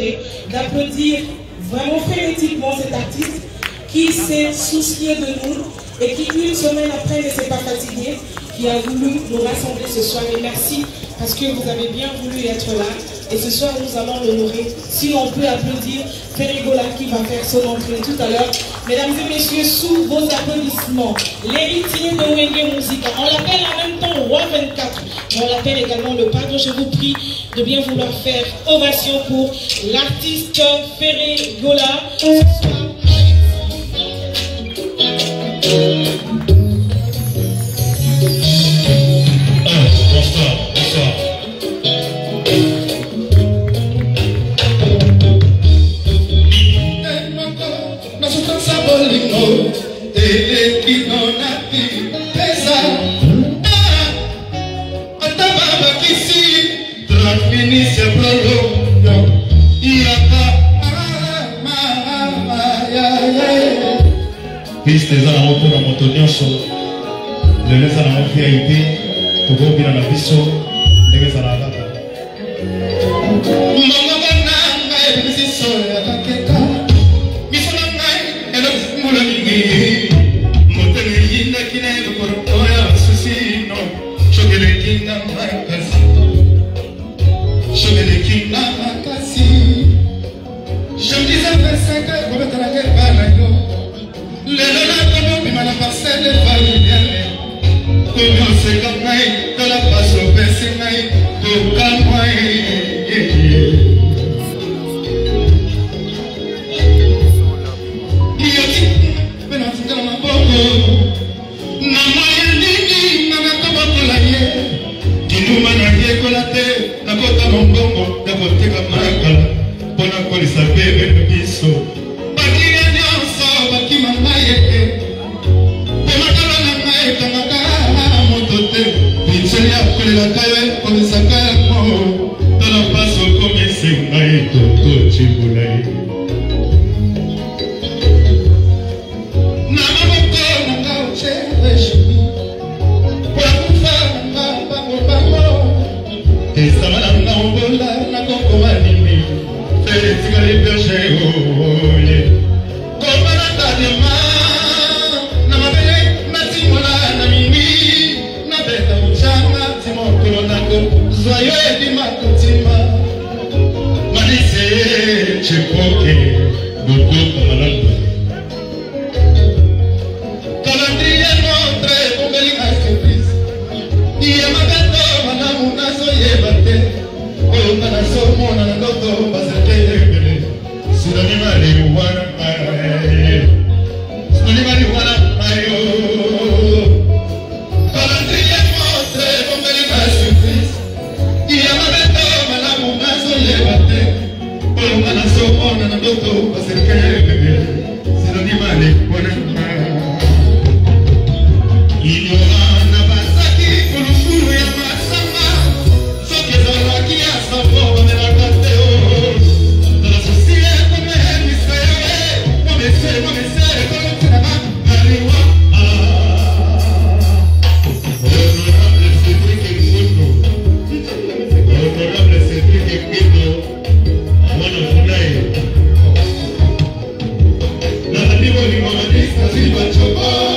donner d'applaudir vraiment frénétiquement cet artiste qui s'est soucié de nous et qui, une semaine après, ne s'est pas fatigué, qui a voulu nous rassembler ce soir. Et merci parce que vous avez bien voulu être là. Et ce soir, nous allons l'honorer. Si on peut applaudir Ferry Gola qui va faire son entrée tout à l'heure. Mesdames et messieurs, sous vos applaudissements, l'héritier de Wenge Musica. On l'appelle en même temps Roi 24. Mais on l'appelle également le Padre. Je vous prie de bien vouloir faire ovation pour l'artiste Ferry Gola. Ce soir, piste za na moto na moto nyonso lelo za na VIP tokobina na biso ndenge za na kaka mbongo bananga ebisiso ya kakeka misona ngai elo mula mingi motene yinda kine lokoro ya susino shogele kinga makasi shogele kinga makasi shomdiza pesaka kobetana ke bana yo lelo na kono bima na parcelle familiale kono se kamai tola paso pesi ngai to kamai yoti bena tingala maboko na moya nini na kabako la ye kinuma na ye kolate na kota mbongo ya koteka makala pona kolisa bebe biso la calle con esa cara te lo paso con ese maito coche bulai na moko na kauche weshi kwa kufanya bango esa malanga obola na koko manini fere tigale bioche oye koma na tadema na mabele matimola na mimi na beta mchanga joyeux di makutima malise chepoke dodo kamalanga calendrier notre bombeli a surprise dia magato manamu naso yebate o manaso mona na dodo basake ebele sidani mali wana ayo sidani mali wana ayo na ndoto baserikali bebe sinonima le bona iyo na basaki kulukuru ya masama soke za laki ya safo na kateo na sosie kome misaye kome se kome tena aliwa honorable Cédric Mboto honorable Cédric Mboto mwana funai na ndiwo ni mama dista ziba choba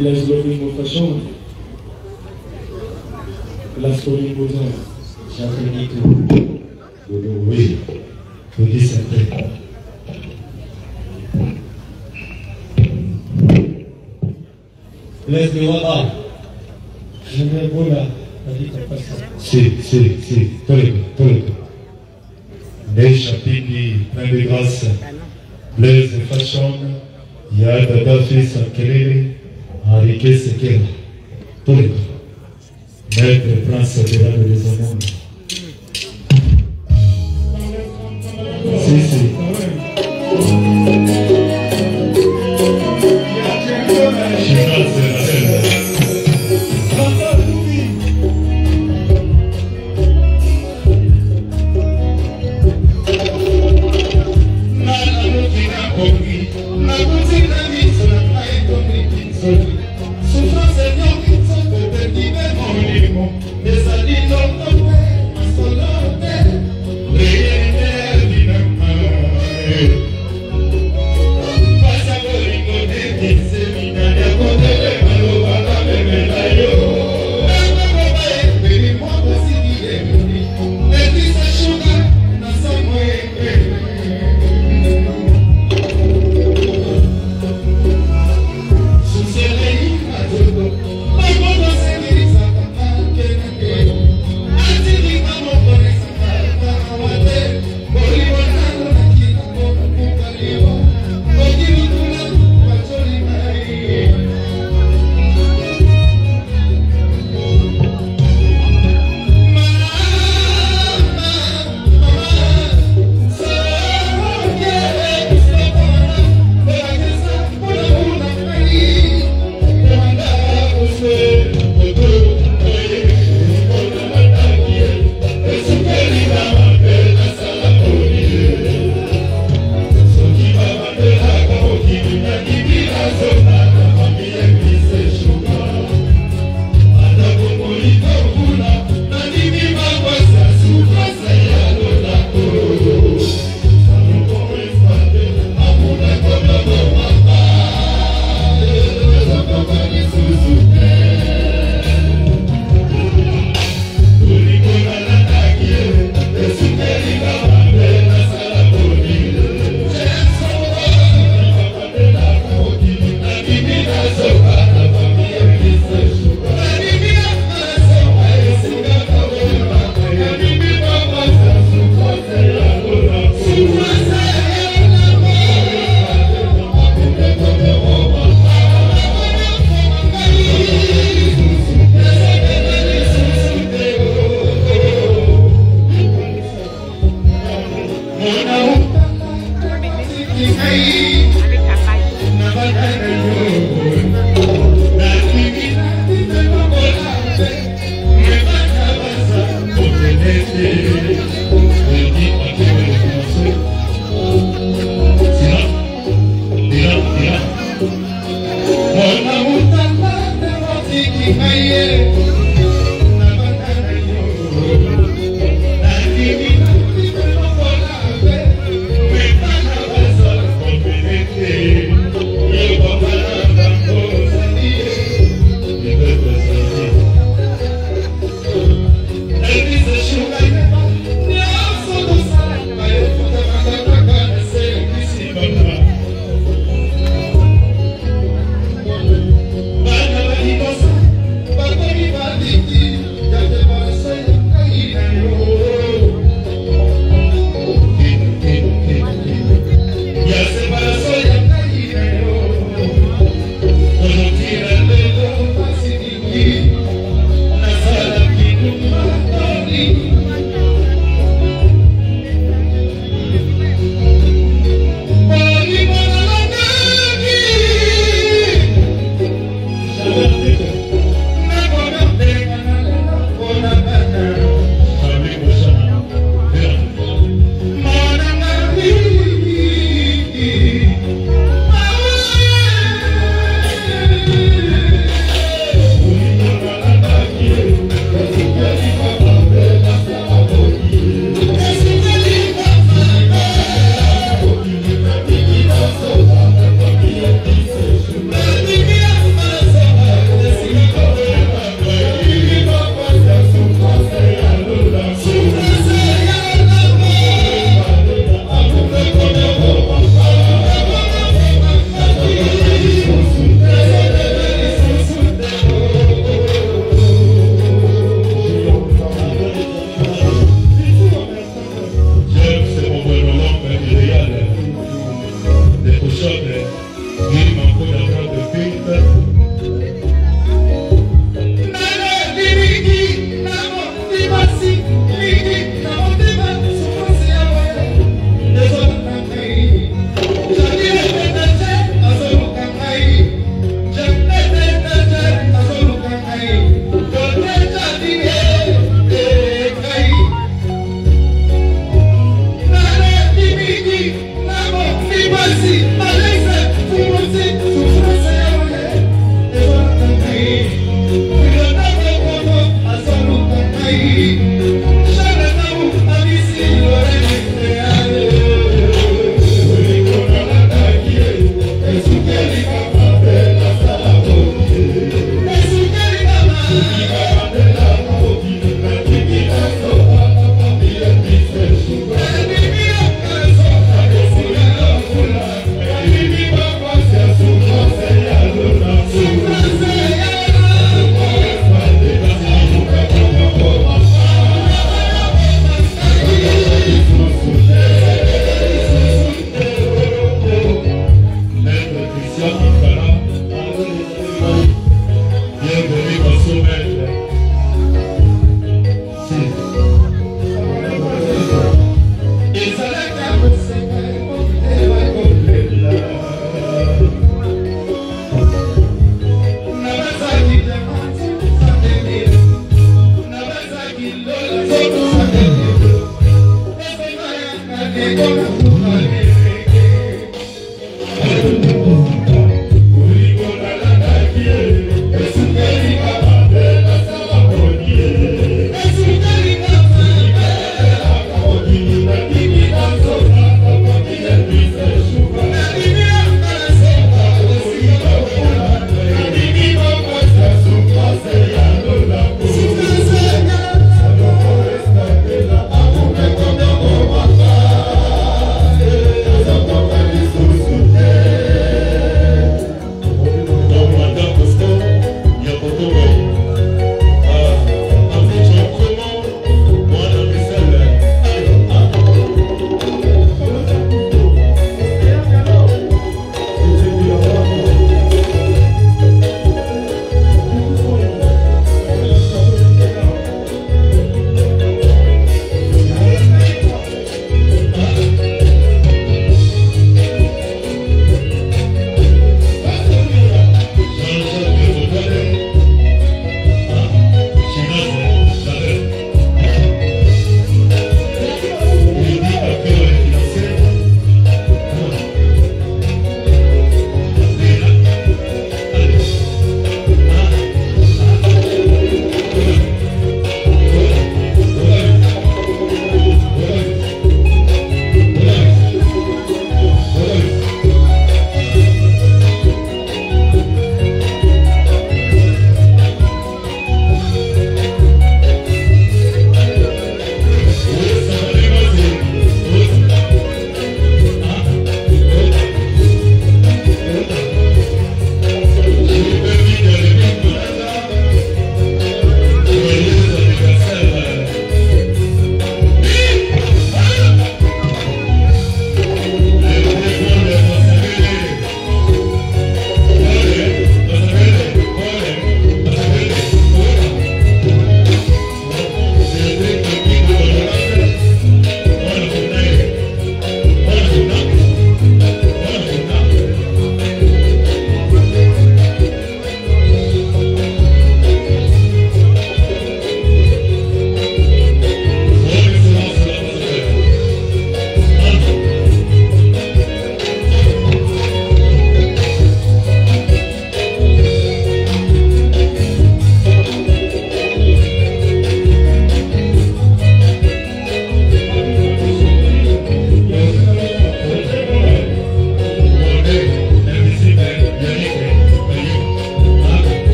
Les Lofimofashon, la Solimbouzon, Jacques Nico, oui, vous dites certain. Les Lofimofashon, je vais vous la dire comme ça. Si, tout le temps. Les chapitres, plein de grâce, les fashion, il y a Dadafi Sankelele, Enrique Sekela, tout le temps. Maître Prince de la Maison Monde. Si.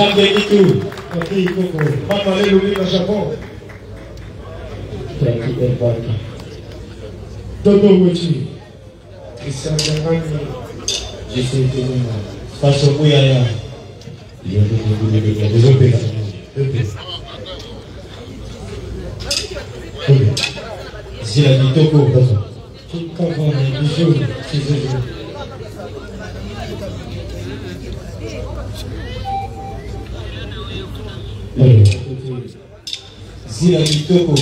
Jamais du tout. Papi Coco. Maman allez l'ouvrir au Japon. Tranquille, Baka. Toto Wuchi. Christian Yangani. Je sais que nous, face au Mouyaya, il y a des opérations. C'est la Mitoko. Qui comprend les bijoux. Zila Mitoko.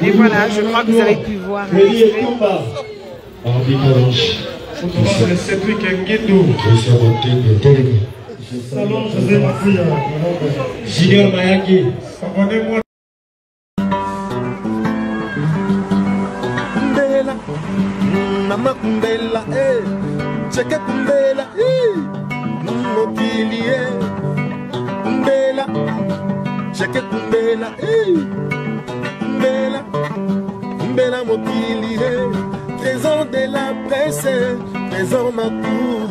Et voilà, je crois que vous avez pu voir un extrait. C'est lui qui est guidou. Salon José Mafia. Junior Mayaki. Abonnez-moi. Mama kumbela, cheke kumbela, mokili, kumbela, cheke kumbela, kumbela, kumbela mokili, trésor de la presse, trésor ma cour,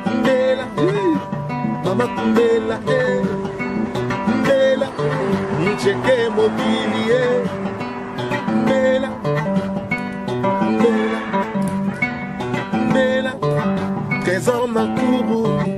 kumbela, mama kumbela, kumbela, cheke mokili, kumbela. Trésor ma cour.